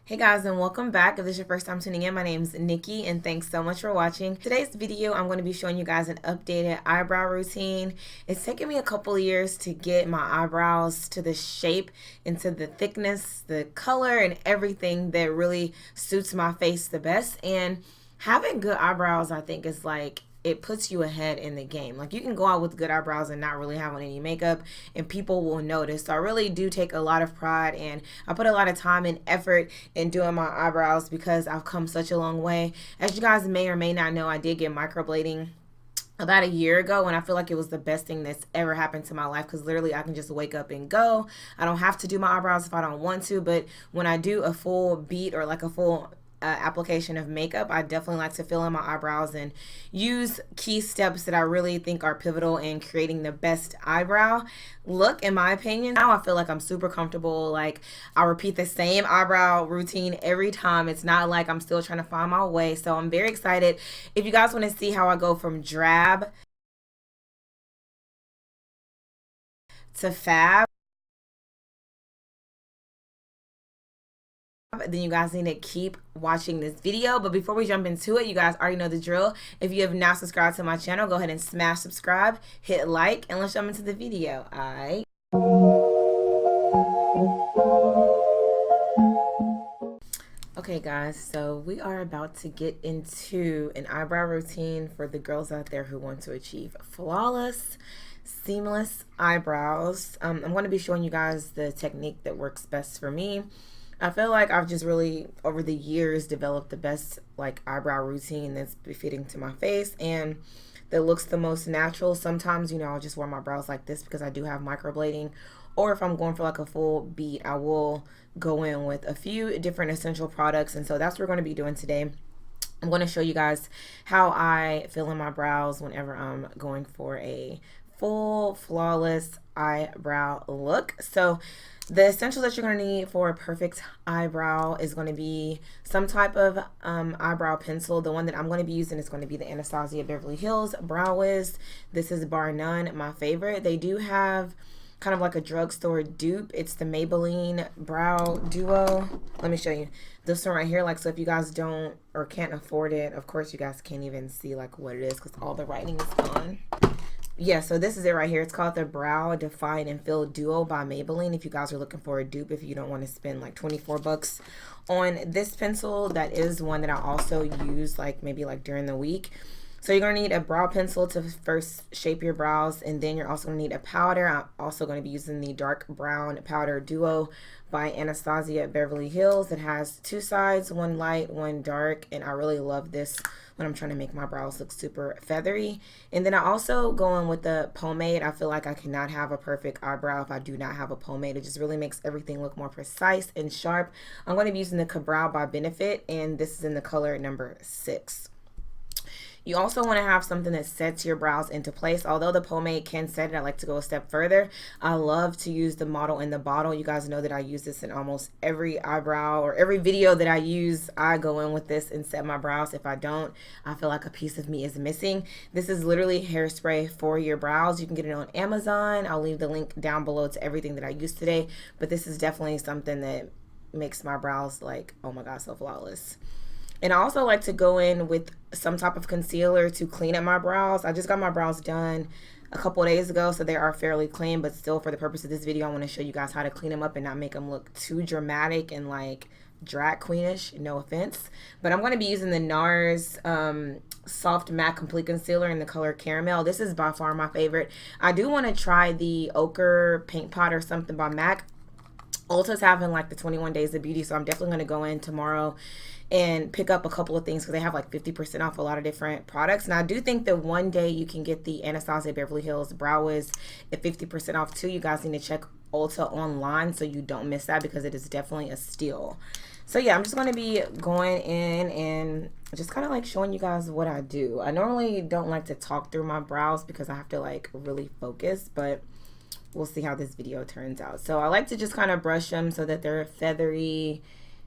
Hey guys, and welcome back. If this is your first time tuning in, my name is Nikki and thanks so much for watching. Today's video, I'm going to be showing you guys an updated eyebrow routine. It's taken me a couple of years to get my eyebrows to the shape and to the thickness, the color, and everything that really suits my face the best. And having good eyebrows, I think, is like it puts you ahead in the game. Like, you can go out with good eyebrows and not really have on any makeup and people will notice. So I really do take a lot of pride, and I put a lot of time and effort in doing my eyebrows because I've come such a long way. As you guys may or may not know, I did get microblading about a year ago, and I feel like it was the best thing that's ever happened to my life because literally I can just wake up and go. I don't have to do my eyebrows if I don't want to, but when I do a full beat or like a full application of makeup, I definitely like to fill in my eyebrows and use key steps that I really think are pivotal in creating the best eyebrow look, in my opinion. Now I feel like I'm super comfortable. Like, I repeat the same eyebrow routine every time. It's not like I'm still trying to find my way. So I'm very excited. If you guys want to see how I go from drab to fab, then you guys need to keep watching this video. But before we jump into it, you guys already know the drill. If you have not subscribed to my channel, go ahead and smash subscribe, hit like, and let's jump into the video. All right. Okay guys, so we are about to get into an eyebrow routine for the girls out there who want to achieve flawless, seamless eyebrows. I'm going to be showing you guys the technique that works best for me. I feel like I've just really, over the years, developed the best like eyebrow routine that's befitting to my face and that looks the most natural. Sometimes, you know, I'll just wear my brows like this because I do have microblading. Or if I'm going for like a full beat, I will go in with a few different essential products. And so that's what we're going to be doing today. I'm going to show you guys how I fill in my brows whenever I'm going for a full, flawless eyebrow look. So the essentials that you're going to need for a perfect eyebrow is going to be some type of eyebrow pencil. The one that I'm going to be using is going to be the Anastasia Beverly Hills Brow Wiz. This is bar none my favorite. They do have kind of like a drugstore dupe. It's the Maybelline Brow Duo. Let me show you this one right here. Like, so if you guys don't or can't afford it, of course you guys can't even see like what it is because all the writing is gone. Yeah, so this is it right here. It's called the Brow Define and Fill Duo by Maybelline. If you guys are looking for a dupe, if you don't want to spend like 24 bucks on this pencil, that is one that I also use like maybe like during the week. So you're going to need a brow pencil to first shape your brows, and then you're also going to need a powder. I'm also going to be using the Dark Brown Powder Duo by Anastasia Beverly Hills. It has two sides, one light, one dark, and I really love this when I'm trying to make my brows look super feathery. And then I also go in with the pomade. I feel like I cannot have a perfect eyebrow if I do not have a pomade. It just really makes everything look more precise and sharp. I'm going to be using the Kabrow by Benefit, and this is in the color number 6. You also want to have something that sets your brows into place. Although the pomade can set it, I like to go a step further. I love to use the model in the bottle. You guys know that I use this in almost every eyebrow or every video that I use. I go in with this and set my brows. If I don't, I feel like a piece of me is missing. This is literally hairspray for your brows. You can get it on Amazon. I'll leave the link down below to everything that I used today. But this is definitely something that makes my brows like, oh my God, so flawless. And I also like to go in with some type of concealer to clean up my brows. I just got my brows done a couple of days ago, so they are fairly clean, but still for the purpose of this video, I want to show you guys how to clean them up and not make them look too dramatic and like drag queenish, no offense. But I'm going to be using the Nars Soft Matte Complete Concealer in the color Caramel. This is by far my favorite. I do want to try the Ochre Paint Pot or something by MAC. Ulta's having like the 21 days of beauty, so I'm definitely going to go in tomorrow and pick up a couple of things because they have like 50% off a lot of different products. And I do think that one day you can get the Anastasia Beverly Hills Brow Wiz at 50% off too. You guys need to check Ulta online so you don't miss that because it is definitely a steal. So yeah, I'm just going to be going in and just kind of like showing you guys what I do. I normally don't like to talk through my brows because I have to like really focus, but we'll see how this video turns out. So I like to just kind of brush them so that they're feathery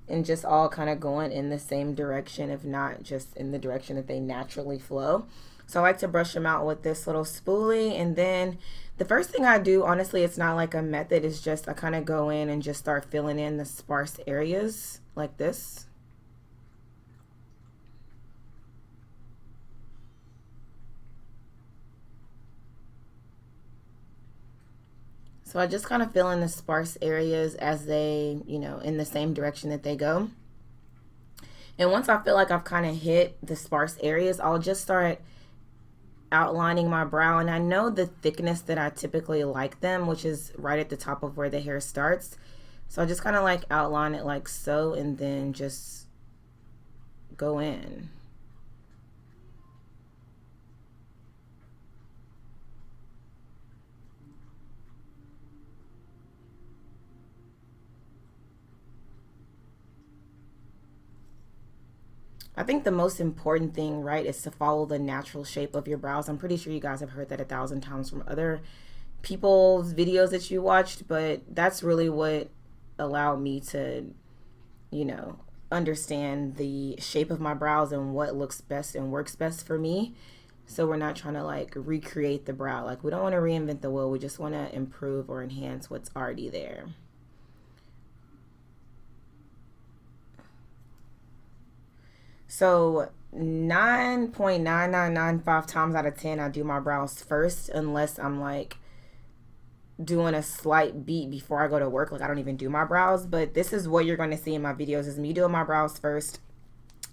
and just all kind of going in the same direction, if not just in the direction that they naturally flow. So I like to brush them out with this little spoolie, and then the first thing I do, honestly, it's not like a method, it's just I kind of go in and just start filling in the sparse areas. like this. So I just kind of fill in the sparse areas as they, you know, in the same direction that they go. And once I feel like I've kind of hit the sparse areas, I'll just start outlining my brow. And I know the thickness that I typically like them, which is right at the top of where the hair starts. So I just kind of like outline it like so, and then just go in. I think the most important thing, right, is to follow the natural shape of your brows. I'm pretty sure you guys have heard that 1,000 times from other people's videos that you watched, but that's really what allowed me to, you know, understand the shape of my brows and what looks best and works best for me. So we're not trying to like recreate the brow. Like, we don't want to reinvent the wheel. We just want to improve or enhance what's already there. So 9.9995 times out of 10, I do my brows first, unless I'm like doing a slight beat before I go to work. Like, I don't even do my brows, but this is what you're going to see in my videos, is me doing my brows first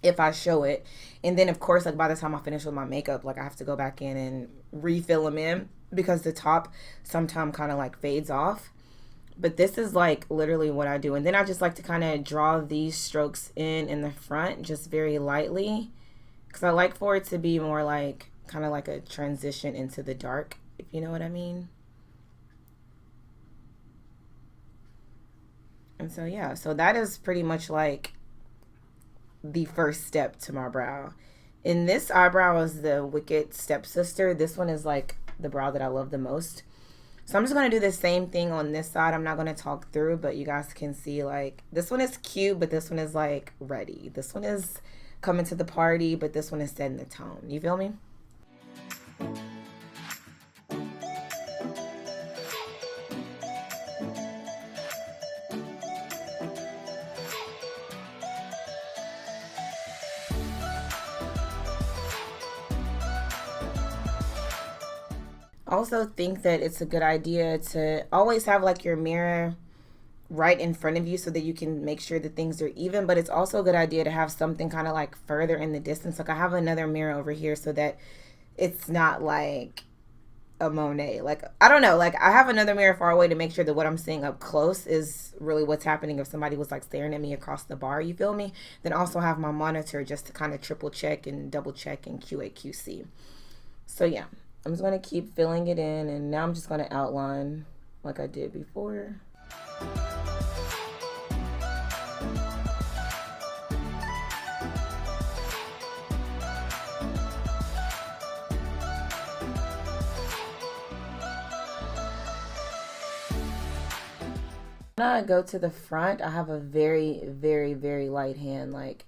if I show it. And then of course, like by the time I finish with my makeup, like I have to go back in and refill them in because the top sometimes kind of like fades off. But this is like literally what I do. And then I just like to kind of draw these strokes in the front just very lightly, because I like for it to be more like kind of like a transition into the dark, if you know what I mean. And so yeah, so that is pretty much like the first step to my brow. And this eyebrow is the Wicked stepsister. This one is like the brow that I love the most. So I'm just going to do the same thing on this side. I'm not going to talk through, but you guys can see like this one is cute, but this one is like ready. This one is coming to the party, but this one is setting the tone. You feel me? Also think that it's a good idea to always have like your mirror right in front of you so that you can make sure that things are even, but it's also a good idea to have something kind of like further in the distance. Like I have another mirror over here so that it's not like a Monet. Like, I don't know, like I have another mirror far away to make sure that what I'm seeing up close is really what's happening if somebody was like staring at me across the bar, you feel me? Then also have my monitor just to kind of triple check and double check and QA/QC. So yeah, I'm just going to keep filling it in, and now I'm just going to outline like I did before. When I go to the front, I have a very, very, very light hand. Like,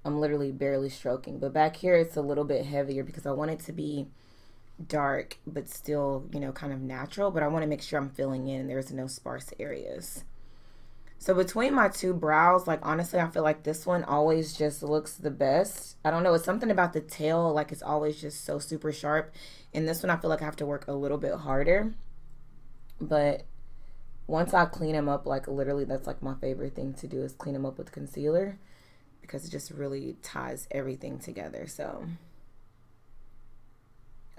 I'm literally barely stroking. But back here, it's a little bit heavier because I want it to be dark but still, you know, kind of natural, but I want to make sure I'm filling in and there's no sparse areas. So between my two brows, like honestly, I feel like this one always just looks the best. I don't know, it's something about the tail, like it's always just so super sharp, and this one I feel like I have to work a little bit harder. But once I clean them up, like literally that's like my favorite thing to do, is clean them up with concealer, because it just really ties everything together. So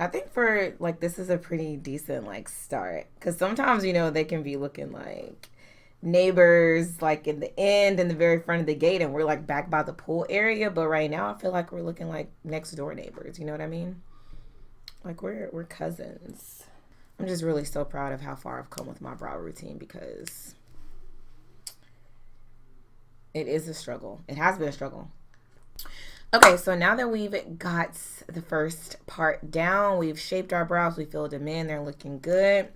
I think for like this is a pretty decent like start, because sometimes, you know, they can be looking like neighbors like in the end, in the very front of the gate, and we're like back by the pool area. But right now I feel like we're looking like next door neighbors, you know what I mean? Like we're cousins. I'm just really so proud of how far I've come with my brow routine, because it is a struggle. It has been a struggle. Okay, so now that we've got the first part down, we've shaped our brows, we filled them in, they're looking good,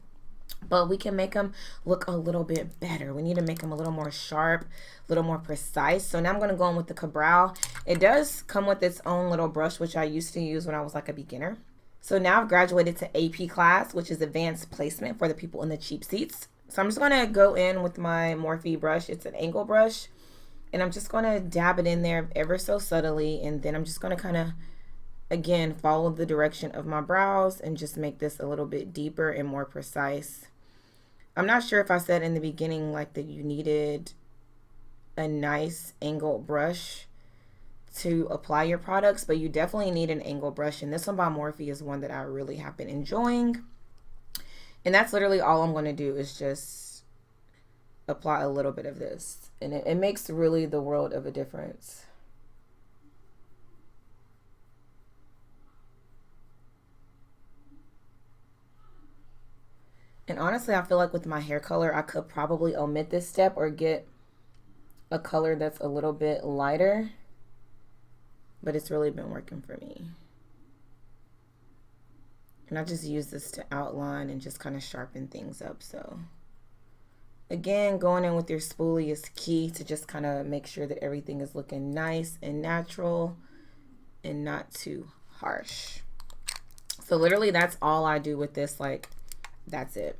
but we can make them look a little bit better. We need to make them a little more sharp, a little more precise. So now I'm going to go in with the kabrow. It does come with its own little brush, which I used to use when I was like a beginner. So now I've graduated to AP class, which is advanced placement for the people in the cheap seats. So I'm just going to go in with my Morphe brush. It's an angle brush. And I'm just going to dab it in there ever so subtly. And then I'm just going to kind of, again, follow the direction of my brows and just make this a little bit deeper and more precise. I'm not sure if I said in the beginning like that you needed a nice angled brush to apply your products, but you definitely need an angled brush. And this one by Morphe is one that I really have been enjoying. And that's literally all I'm going to do is just apply a little bit of this. And it makes really the world of a difference. And honestly, I feel like with my hair color, I could probably omit this step or get a color that's a little bit lighter. But it's really been working for me. And I just use this to outline and just kind of sharpen things up. So again, going in with your spoolie is key to just kind of make sure that everything is looking nice and natural and not too harsh. So literally that's all I do with this. Like, that's it.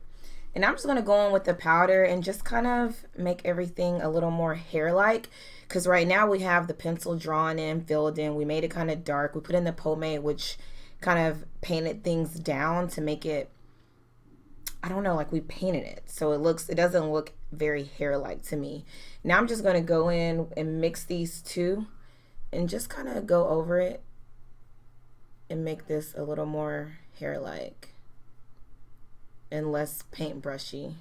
And I'm just going to go in with the powder and just kind of make everything a little more hair-like. Because right now we have the pencil drawn in, filled in. We made it kind of dark. We put in the pomade, which kind of painted things down to make it, I don't know, like we painted it. So it doesn't look very hair-like to me. Now I'm just going to go in and mix these two and just kind of go over it and make this a little more hair-like and less paintbrushy.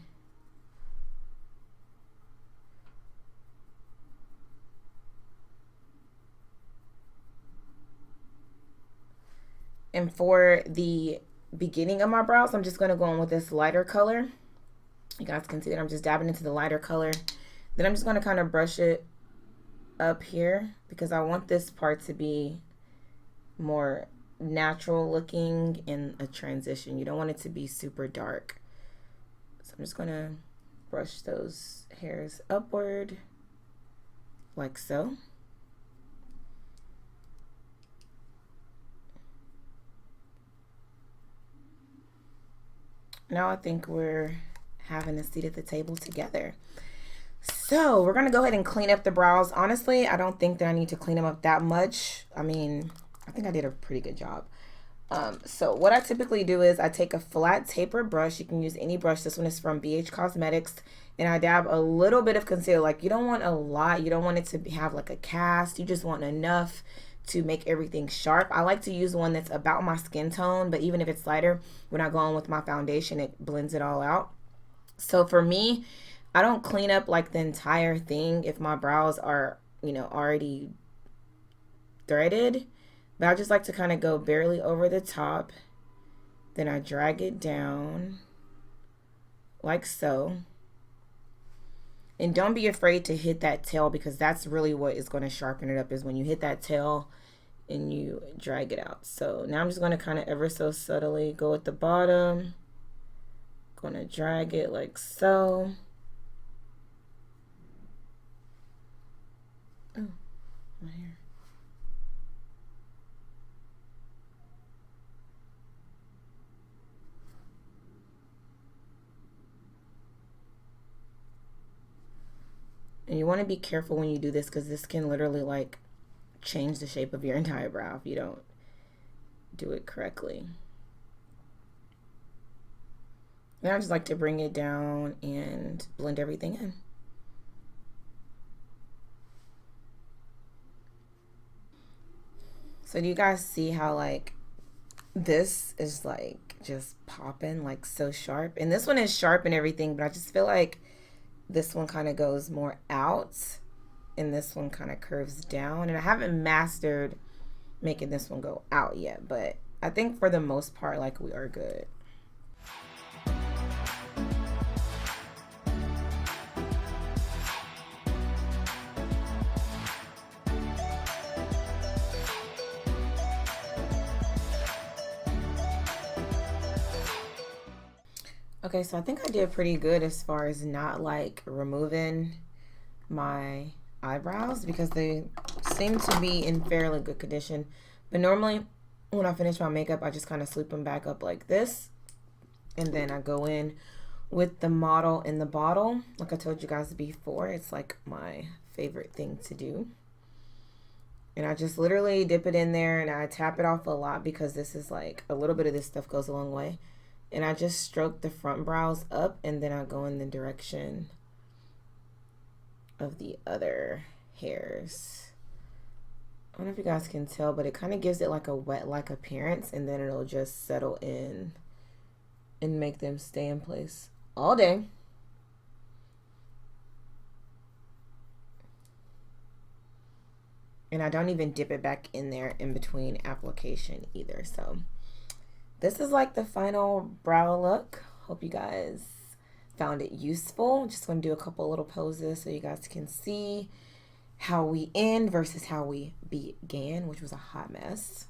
And for the beginning of my brows, I'm just going to go in with this lighter color. You guys can see that I'm just dabbing into the lighter color. Then I'm just going to kind of brush it up here because I want this part to be more natural looking in a transition. You don't want it to be super dark. So I'm just going to brush those hairs upward like so. Now I think we're having a seat at the table together. So we're going to go ahead and clean up the brows. Honestly, I don't think that I need to clean them up that much. I mean, I think I did a pretty good job. So what I typically do is I take a flat tapered brush. You can use any brush. This one is from BH Cosmetics. And I dab a little bit of concealer. Like, you don't want a lot. You don't want it to have like a cast. You just want enough to make everything sharp. I like to use one that's about my skin tone, but even if it's lighter, when I go on with my foundation, it blends it all out. So for me, I don't clean up like the entire thing if my brows are, you know, already threaded, but I just like to kind of go barely over the top. Then I drag it down like so. And don't be afraid to hit that tail because that's really what is going to sharpen it up, is when you hit that tail and you drag it out. So now I'm just going to kind of ever so subtly go at the bottom. Going to drag it like so. Oh, my hair. And you want to be careful when you do this because this can literally like change the shape of your entire brow if you don't do it correctly. And I just like to bring it down and blend everything in. So do you guys see how like this is like just popping, like so sharp? And this one is sharp and everything, but I just feel like this one kind of goes more out and this one kind of curves down. And I haven't mastered making this one go out yet, but I think for the most part, like, we are good. Okay, so I think I did pretty good as far as not like removing my eyebrows because they seem to be in fairly good condition. But normally when I finish my makeup, I just kind of sweep them back up like this. And then I go in with the model in the bottle. Like I told you guys before, it's like my favorite thing to do. And I just literally dip it in there and I tap it off a lot because this is like, a little bit of this stuff goes a long way. And I just stroke the front brows up and then I go in the direction of the other hairs. I don't know if you guys can tell, but it kind of gives it like a wet-like appearance, and then it'll just settle in and make them stay in place all day. And I don't even dip it back in there in between application either. So this is like the final brow look. Hope you guys found it useful. Just going to do a couple little poses so you guys can see how we end versus how we began, which was a hot mess.